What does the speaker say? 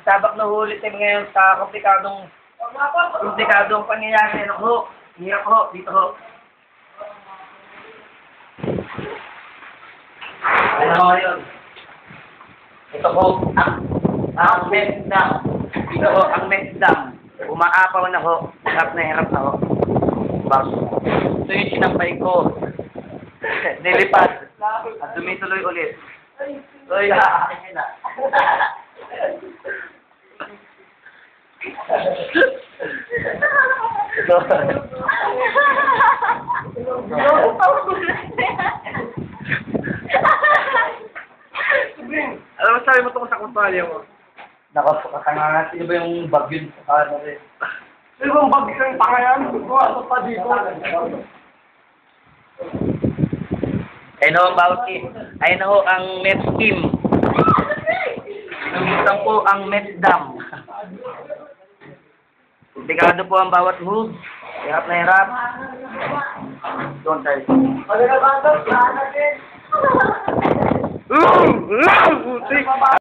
Sabak na huli tayo ngayon sa komplikadong pangyayari. Ano ho? Hirap ho. Dito ho. Ano ho yun? Ito ho. Ang Mesdam. Ito ho, ang Mesdam. Umaapaw na ho. Hirap na ho. Ito yung sinampay ko. Nilipad. At dumituloy ulit. So, akin na. Alam mo, sabi mo tungkol sa kumpanya mo? Nakapakatanga. Sino ba yung bag yun? Ano rin? Sino bang bag isang pangayan? Ano pa dito? Ayun ho ang bawat team. Ayun ho ang Mets team. Lumitang po ang Mesdam. Komplikado po ang bawat move. Hirap na hirap. Doon tayo. Ano na ba ito? Saan natin?